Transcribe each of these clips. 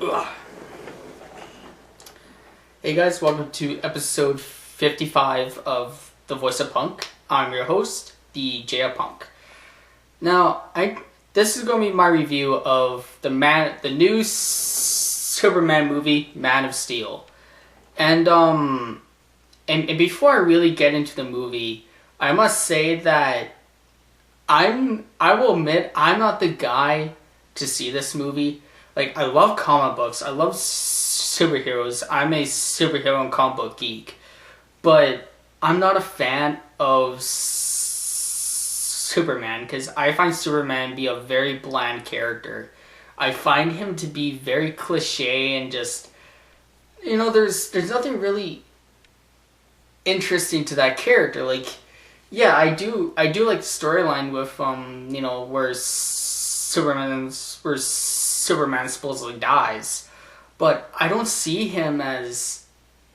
Ugh. Hey guys, welcome to episode 55 of the VoiceOFpunk. I'm your host, the VoiceOFpunk. Now, this is going to be my review of the new Superman movie, Man of Steel. And before I really get into the movie, I must say that I will admit I'm not the guy to see this movie. Like, I love comic books. I love superheroes. I'm a superhero and comic book geek. But I'm not a fan of Superman because I find Superman to be a very bland character. I find him to be very cliche and just, there's nothing really interesting to that character. Like, yeah, I do like the storyline with where Superman supposedly dies, but I don't see him as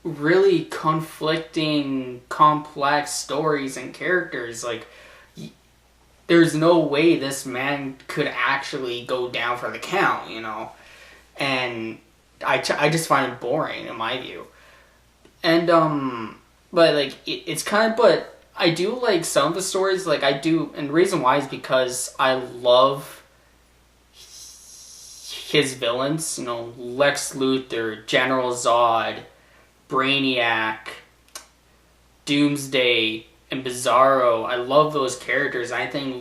really conflicting, complex stories and characters. Like, there's no way this man could actually go down for the count, and I just find it boring in my view. And but like it's kind of, but I do like some of the stories. Like, I do, and the reason why is because I love his villains, Lex Luthor, General Zod, Brainiac, Doomsday, and Bizarro. I love those characters. I think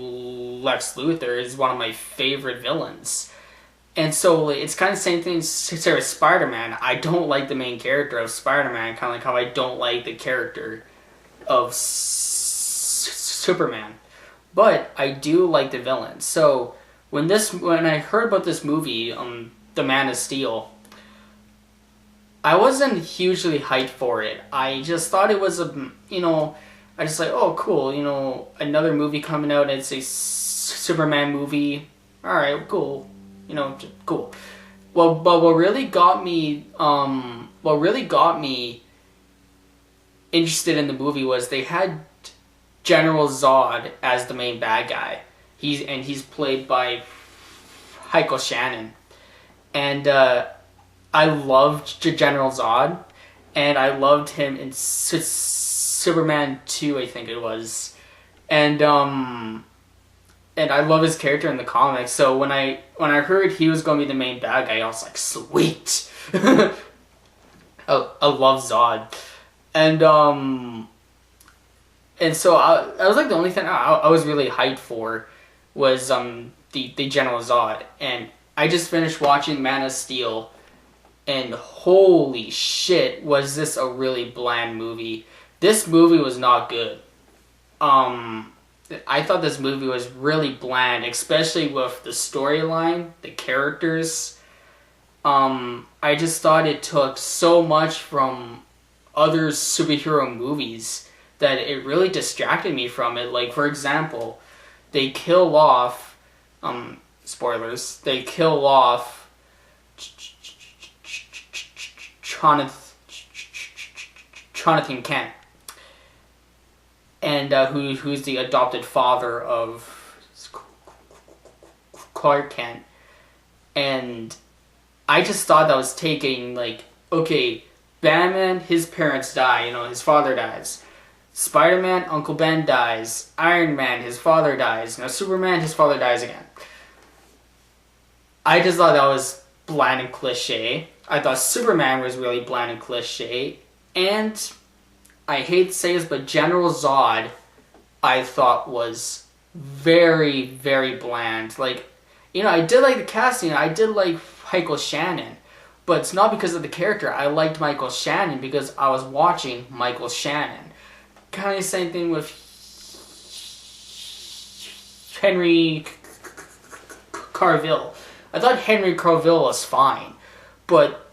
Lex Luthor is one of my favorite villains. And so it's kind of the same thing with Spider-Man. I don't like the main character of Spider-Man, kind of like how I don't like the character of Superman. But I do like the villains. So when I heard about this movie, The Man of Steel, I wasn't hugely hyped for it. I just thought it was I just like, oh cool, another movie coming out. It's a Superman movie. All right, cool. Cool. Well, but what really got me interested in the movie was they had General Zod as the main bad guy. He's played by Michael Shannon, and I loved General Zod, and I loved him in Superman 2, I think it was, and I love his character in the comics. So when I heard he was going to be the main bad guy, I was like, sweet. I love Zod, and so I was like, the only thing I was really hyped for was the General Zod, and I just finished watching Man of Steel, and holy shit, was this a really bland movie. This movie was not good. I thought this movie was really bland, especially with the storyline, the characters. I just thought it took so much from other superhero movies that it really distracted me from it. Like, for example, they kill off, spoilers, they kill off Jonathan Kent, and who's the adopted father of Clark Kent. And I just thought that was taking, like, okay, Batman, his parents die, his father dies. Spider-Man, Uncle Ben dies. Iron Man, his father dies. Now Superman, his father dies again. I just thought that was bland and cliche. I thought Superman was really bland and cliche. And I hate to say this, but General Zod, I thought was very, very bland. Like, I did like the casting. I did like Michael Shannon. But it's not because of the character. I liked Michael Shannon because I was watching Michael Shannon. Kind of the same thing with Henry Cavill. I thought Henry Cavill was fine. But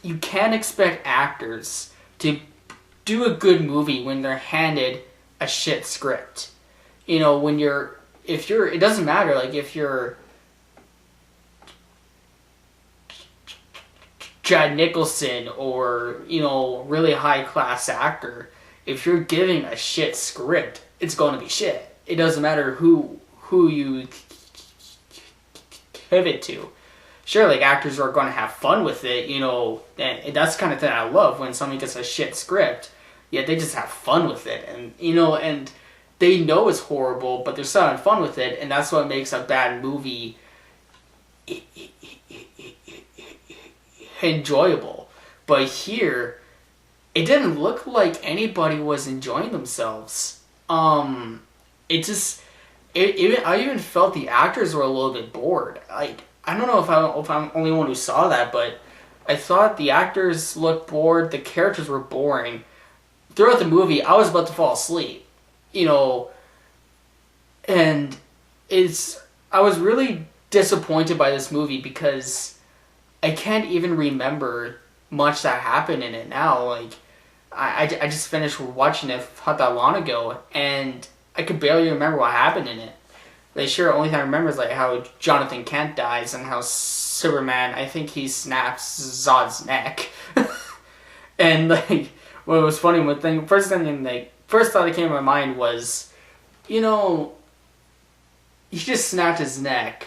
you can't expect actors to do a good movie when they're handed a shit script. It doesn't matter, like, if you're Jack Nicholson or, really high class actor, if you're giving a shit script, it's going to be shit. It doesn't matter who you give it to. sure, like, actors are going to have fun with it, you know, and that's the kind of thing I love when somebody gets a shit script, yet they just have fun with it, and, you know, and they know it's horrible, but they're still having fun with it, and that's what makes a bad movie enjoyable. But here, it didn't look like anybody was enjoying themselves. It just, I even felt the actors were a little bit bored. Like, I don't know if I'm the only one who saw that, but I thought the actors looked bored, the characters were boring. Throughout the movie, I was about to fall asleep, you know, and I was really disappointed by this movie because I can't even remember much that happened in it now. Like, I just finished watching it not that long ago, and I could barely remember what happened in it. Like, sure, the only thing I remember is like how Jonathan Kent dies and how Superman, I think he snaps Zod's neck. And like, what was funny, first thought that came to my mind was, you know, he just snapped his neck.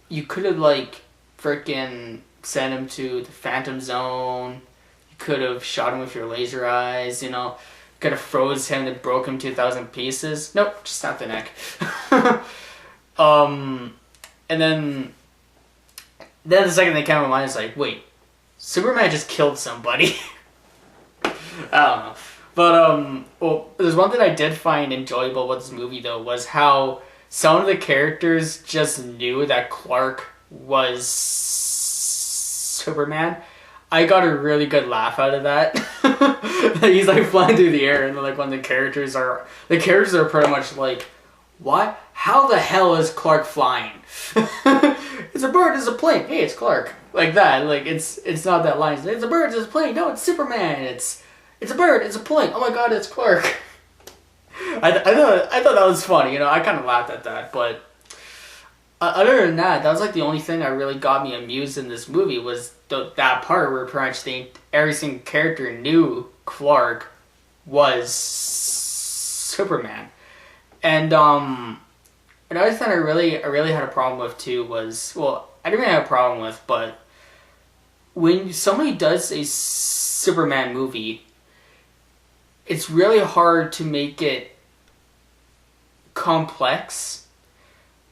You could have, like, frickin' sent him to the Phantom Zone. You could have shot him with your laser eyes, you know. Could have froze him and broke him to 1,000 pieces. Nope, just snapped the neck. And then the second thing came to my mind is like, wait, Superman just killed somebody. I don't know. But, well, there's one thing I did find enjoyable about this movie, though, was how some of the characters just knew that Clark was Superman. I got a really good laugh out of that. He's like flying through the air, and like when the characters are pretty much like, what? How the hell is Clark flying? It's a bird, it's a plane. Hey, it's Clark. Like that. Like it's not that line. It's a bird, it's a plane. No, it's Superman. It's a bird, it's a plane. Oh my god, it's Clark. I thought that was funny. You know, I kind of laughed at that, but other than that, that was like the only thing that really got me amused in this movie was that part where pretty much every single character knew Clark was Superman. And another thing I really had a problem with too was, well, I didn't really have a problem with, but when somebody does a Superman movie, it's really hard to make it complex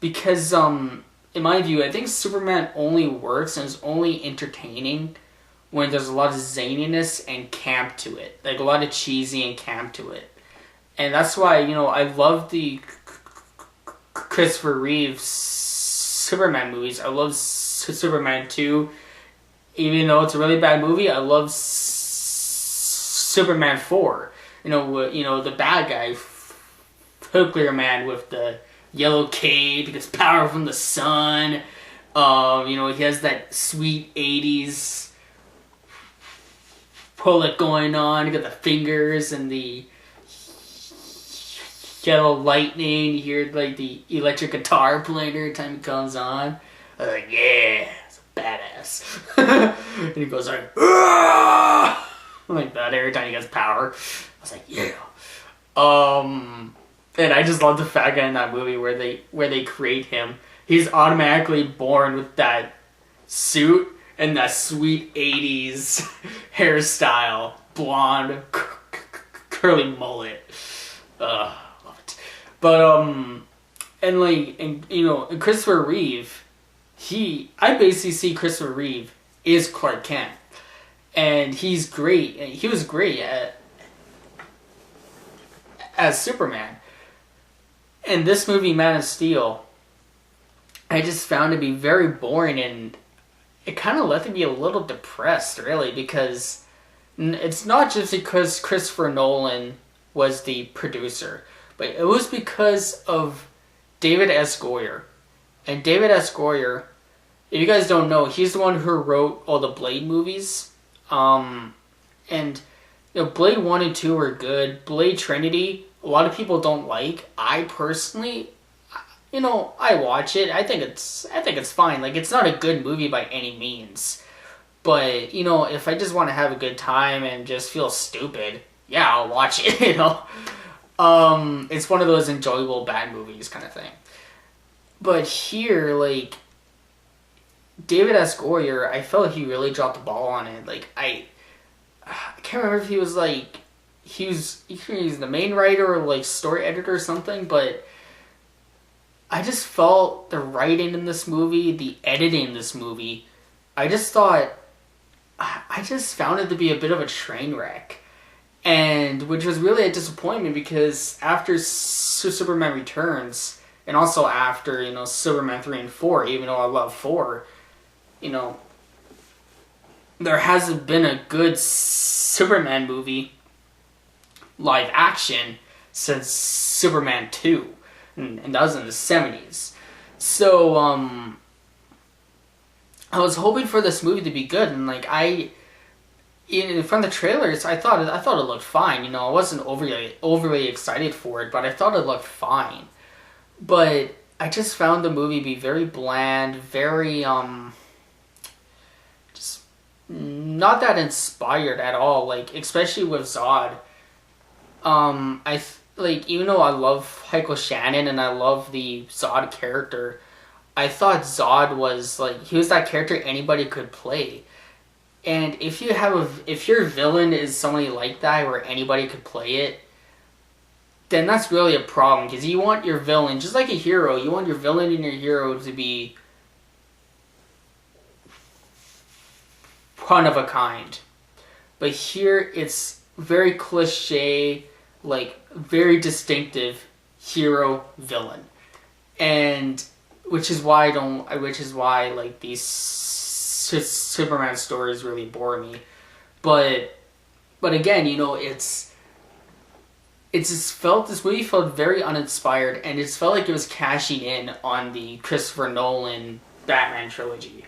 because, in my view, I think Superman only works and is only entertaining when there's a lot of zaniness and camp to it. Like, a lot of cheesy and camp to it. And that's why, you know, I love the Christopher Reeves Superman movies. I love Superman 2. Even though it's a really bad movie, I love Superman 4. You know, the bad guy, nuclear man with the yellow cape, he gets power from the sun. You know, he has that sweet 80s pull-it going on. You got the fingers and the yellow lightning. You hear like the electric guitar playing every time he comes on. I was like, yeah, it's a badass. And he goes like, Aah! Like that every time he gets power. I was like, yeah. And I just love the fact that in that movie where they create him, he's automatically born with that suit and that sweet 80s hairstyle, blonde, curly mullet. Love it. But and you know, Christopher Reeve, I basically see Christopher Reeve is Clark Kent, and he's great. He was great as Superman. And this movie, Man of Steel, I just found to be very boring, and it kind of left me a little depressed, really, because it's not just because Christopher Nolan was the producer, but it was because of David S. Goyer. And David S. Goyer, if you guys don't know, he's the one who wrote all the Blade movies. And you know, Blade 1 and 2 were good. Blade Trinity, a lot of people don't like. I personally, you know, I watch it. I think it's fine. Like, it's not a good movie by any means. But, you know, if I just want to have a good time and just feel stupid, yeah, I'll watch it, you know. It's one of those enjoyable bad movies kind of thing. But here, like, David S. Goyer, I felt he really dropped the ball on it. Like I can't remember if he was like he's the main writer or like story editor or something, but I just felt the writing in this movie, the editing in this movie, I just thought I just found it to be a bit of a train wreck. And which was really a disappointment because after Superman Returns and also after, Superman 3 and 4, even though I love 4, you know, there hasn't been a good Superman movie live action since Superman 2, and that was in the 70s. So, I was hoping for this movie to be good, and like from the trailers, I thought it looked fine. I wasn't overly excited for it, but I thought it looked fine. But I just found the movie to be very bland, very just not that inspired at all. Like especially with Zod. Even though I love Michael Shannon and I love the Zod character, I thought Zod was he was that character anybody could play. And if your villain is somebody like that where anybody could play it, then that's really a problem because you want your villain, just like a hero, you want your villain and your hero to be one of a kind. But here it's very cliche, very distinctive hero villain. And which is why these Superman stories really bore me. But again, this movie felt very uninspired, and it felt like it was cashing in on the Christopher Nolan Batman trilogy.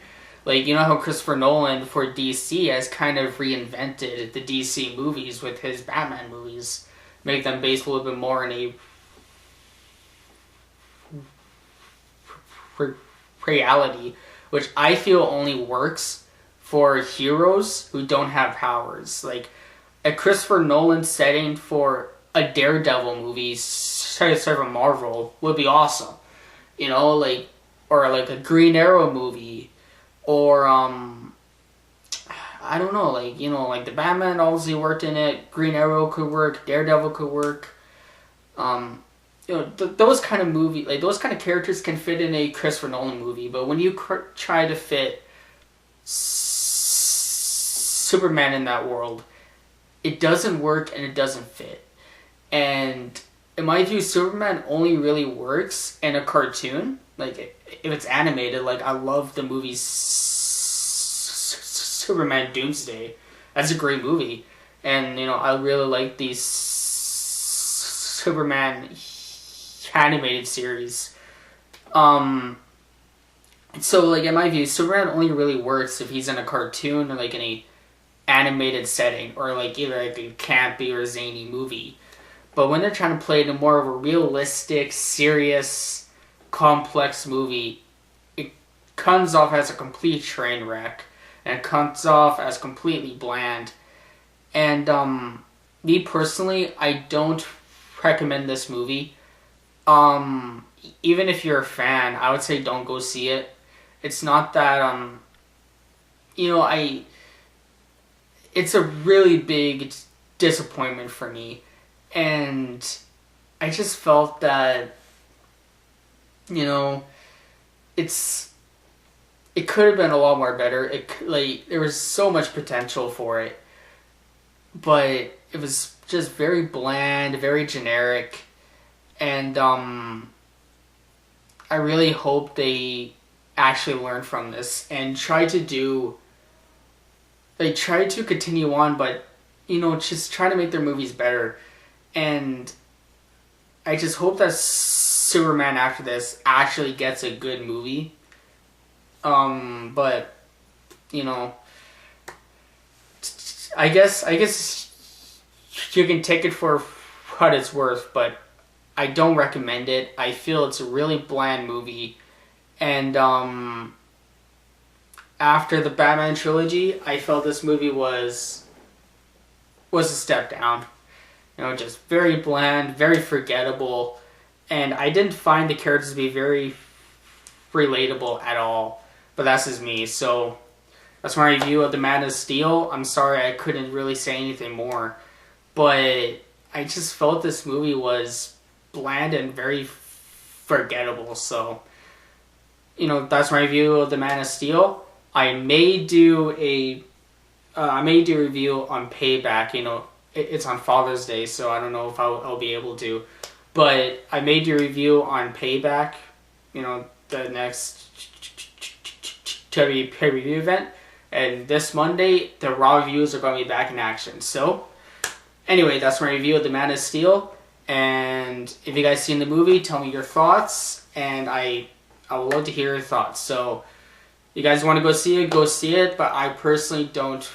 How Christopher Nolan for DC has kind of reinvented the DC movies with his Batman movies, make them based a little bit more in a reality, which I feel only works for heroes who don't have powers. Like a Christopher Nolan setting for a Daredevil movie, sort of a Marvel, would be awesome. Or like a Green Arrow movie, or I don't know, like the Batman obviously worked in it. Green Arrow could work. Daredevil could work. Those kind of movie, those kind of characters can fit in a Christopher Nolan movie. But when you try to fit Superman in that world, it doesn't work and it doesn't fit. And in my view, Superman only really works in a cartoon. If it's animated, I love the movie Superman Doomsday. That's a great movie. And, I really like the Superman animated series. So, in my view, Superman only really works if he's in a cartoon or, in a animated setting, or, either, a campy or zany movie. But when they're trying to play it in more of a realistic, serious, complex movie, it comes off as a complete train wreck, and it comes off as completely bland. And, me personally, I don't recommend this movie. Even if you're a fan, I would say don't go see it. It's not that, it's a really big disappointment for me. And I just felt that, it could have been a lot more better. There was so much potential for it, but it was just very bland, very generic, and I really hope they actually learn from this and try to continue on, but just try to make their movies better. And I just hope that Superman after this actually gets a good movie. But I guess you can take it for what it's worth, but I don't recommend it. I feel it's a really bland movie, and after the Batman trilogy, I felt this movie was a step down. Just very bland, very forgettable, and I didn't find the characters to be very relatable at all. but that's just me. So that's my review of the Man of Steel. I'm sorry I couldn't really say anything more, but I just felt this movie was bland and very forgettable. So, you know, that's my review of the Man of Steel. I may do a review on Payback. You know, it's on Father's Day, so I don't know if I'll be able to. But I made a review on Payback. You know, the next pay-per-view event. And this Monday, the Raw reviews are going to be back in action. So, anyway, that's my review of the Man of Steel. And if you guys seen the movie, tell me your thoughts. And I would love to hear your thoughts. So, you guys want to go see it. But I personally don't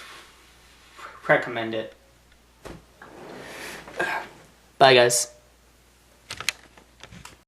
recommend it. Bye, guys.